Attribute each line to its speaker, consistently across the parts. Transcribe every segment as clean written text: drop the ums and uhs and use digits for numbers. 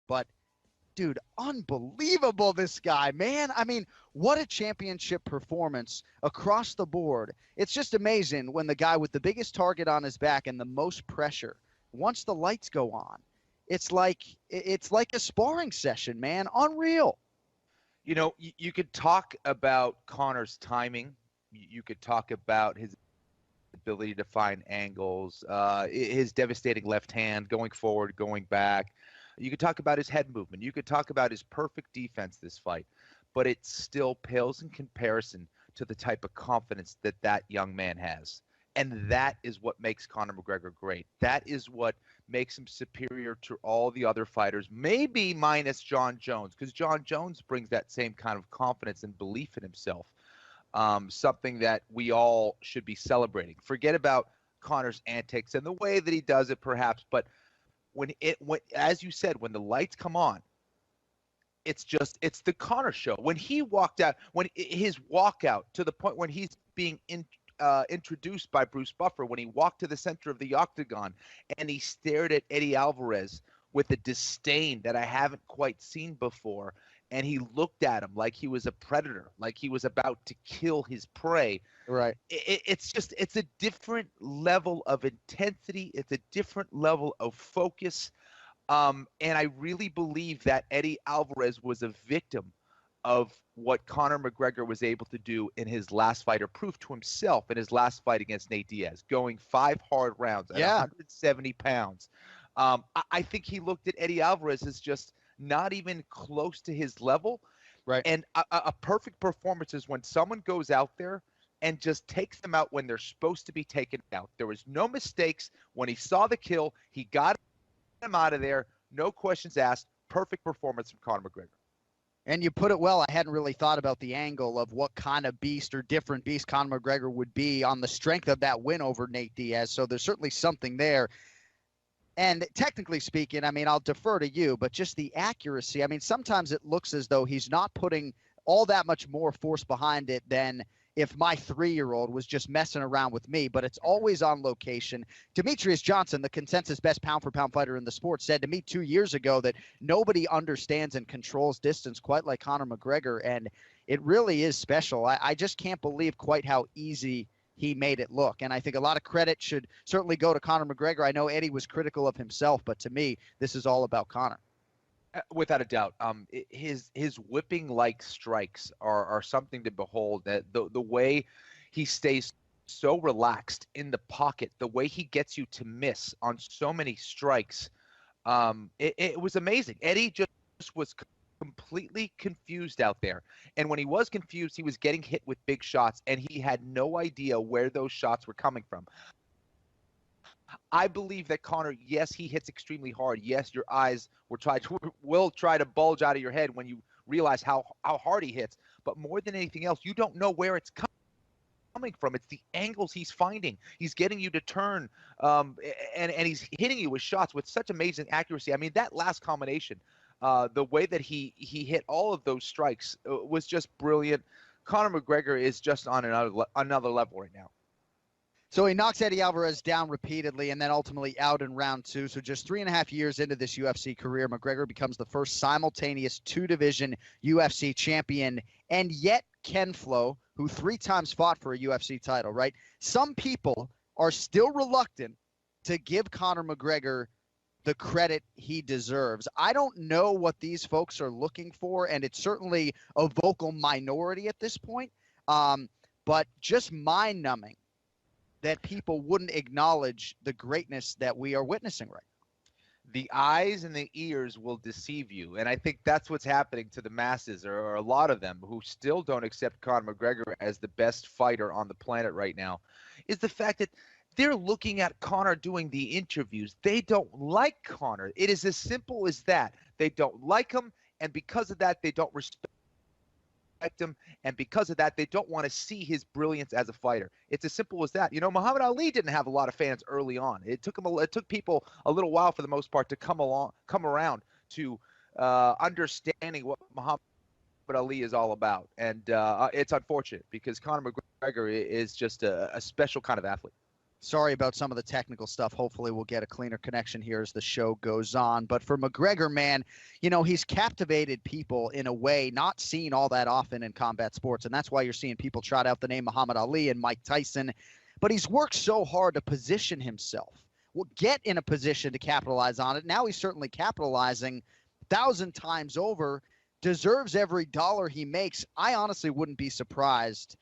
Speaker 1: But dude, unbelievable, this guy, man. I mean, what a championship performance across the board. It's just amazing when the guy with the biggest target on his back and the most pressure, once the lights go on, it's like a sparring session, man. Unreal.
Speaker 2: You know, you could talk about Conor's timing. You could talk about his ability to find angles, his devastating left hand going forward, going back. You could talk about his head movement. You could talk about his perfect defense this fight, but it still pales in comparison to the type of confidence that that young man has. And that is what makes Conor McGregor great. That is what makes him superior to all the other fighters, maybe minus John Jones, because John Jones brings that same kind of confidence and belief in himself, something that we all should be celebrating. Forget about Conor's antics and the way that he does it, perhaps, but when as you said, when the lights come on, it's the Conor show. When he walked out, when his walkout to the point when he's being introduced by Bruce Buffer, when he walked to the center of the octagon and he stared at Eddie Alvarez with a disdain that I haven't quite seen before, and he looked at him like he was a predator, like he was about to kill his prey.
Speaker 1: Right.
Speaker 2: It's a different level of intensity. It's a different level of focus. And I really believe that Eddie Alvarez was a victim of what Conor McGregor was able to do in his last fight, or prove to himself in his last fight against Nate Diaz, going 5 hard rounds at 170 pounds. I think he looked at Eddie Alvarez as just not even close to his level.
Speaker 1: Right.
Speaker 2: And a perfect performance is when someone goes out there and just takes them out when they're supposed to be taken out. There was no mistakes. When he saw the kill, he got him out of there. No questions asked. Perfect performance from Conor McGregor.
Speaker 1: And you put it well. I hadn't really thought about the angle of what kind of beast or different beast Conor McGregor would be on the strength of that win over Nate Diaz. So there's certainly something there. And technically speaking, I mean, I'll defer to you, but just the accuracy. I mean, sometimes it looks as though he's not putting all that much more force behind it than if my 3-year-old was just messing around with me, but it's always on location. Demetrius Johnson, the consensus best pound-for-pound fighter in the sport, said to me 2 years ago that nobody understands and controls distance quite like Conor McGregor, and it really is special. I just can't believe quite how easy he made it look, and I think a lot of credit should certainly go to Conor McGregor. I know Eddie was critical of himself, but to me, this is all about Conor.
Speaker 2: Without a doubt, his whipping-like strikes are something to behold. That the way he stays so relaxed in the pocket, the way he gets you to miss on so many strikes, it was amazing. Eddie just was completely confused out there, and when he was confused, he was getting hit with big shots, and he had no idea where those shots were coming from. I believe that Conor, yes, he hits extremely hard. Yes, your eyes will try to bulge out of your head when you realize how hard he hits. But more than anything else, you don't know where it's coming from. It's the angles he's finding. He's getting you to turn, and he's hitting you with shots with such amazing accuracy. I mean, that last combination, the way that he hit all of those strikes was just brilliant. Conor McGregor is just on another level right now.
Speaker 1: So he knocks Eddie Alvarez down repeatedly and then ultimately out in round 2. So just 3.5 years into this UFC career, McGregor becomes the first simultaneous 2-division UFC champion. And yet Ken Flo, who 3 times fought for a UFC title, right? Some people are still reluctant to give Conor McGregor the credit he deserves. I don't know what these folks are looking for, and it's certainly a vocal minority at this point, but just mind-numbing that people wouldn't acknowledge the greatness that we are witnessing right now.
Speaker 2: The eyes and the ears will deceive you, and I think that's what's happening to the masses, or a lot of them, who still don't accept Conor McGregor as the best fighter on the planet right now, is the fact that they're looking at Conor doing the interviews. They don't like Conor. It is as simple as that. They don't like him, and because of that, they don't respect him, and because of that, they don't want to see his brilliance as a fighter. It's as simple as that. You know, Muhammad Ali didn't have a lot of fans early on. It took people a little while, for the most part, to come around to understanding what Muhammad Ali is all about, and it's unfortunate because Conor McGregor is just a special kind of athlete.
Speaker 1: Sorry about some of the technical stuff. Hopefully we'll get a cleaner connection here as the show goes on. But for McGregor, man, he's captivated people in a way not seen all that often in combat sports. And that's why you're seeing people trot out the name Muhammad Ali and Mike Tyson. But he's worked so hard to position himself. Well, get in a position to capitalize on it. Now he's certainly capitalizing 1,000 times over, deserves every dollar he makes. I honestly wouldn't be surprised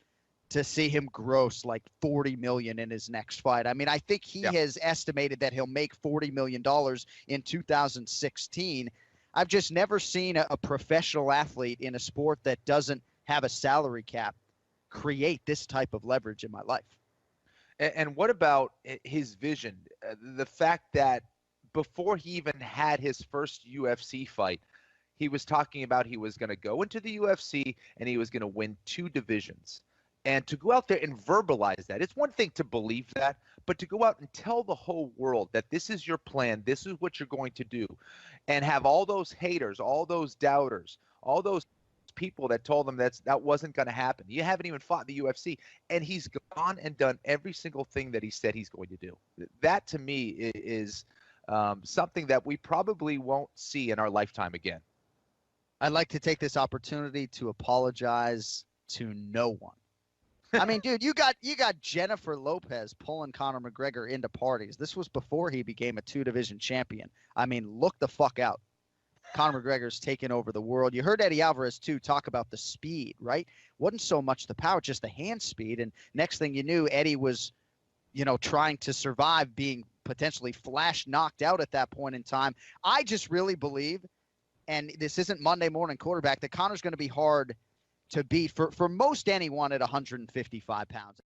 Speaker 1: to see him gross like $40 million in his next fight. I mean, I think he has estimated that he'll make $40 million in 2016. I've just never seen a professional athlete in a sport that doesn't have a salary cap create this type of leverage in my life.
Speaker 2: And what about his vision? The fact that before he even had his first UFC fight, he was talking about he was going to go into the UFC and he was going to win 2 divisions. And to go out there and verbalize that, it's one thing to believe that, but to go out and tell the whole world that this is your plan, this is what you're going to do, and have all those haters, all those doubters, all those people that told him that wasn't going to happen. You haven't even fought in the UFC, and he's gone and done every single thing that he said he's going to do. That, to me, is something that we probably won't see in our lifetime again.
Speaker 1: I'd like to take this opportunity to apologize to no one. I mean, dude, you got Jennifer Lopez pulling Conor McGregor into parties. This was before he became a 2-division champion. I mean, look the fuck out. Conor McGregor's taken over the world. You heard Eddie Alvarez, too, talk about the speed, right? Wasn't so much the power, just the hand speed. And next thing you knew, Eddie was, trying to survive being potentially flash knocked out at that point in time. I just really believe, and this isn't Monday morning quarterback, that Conor's going to be hard to beat for most anyone at 155 pounds.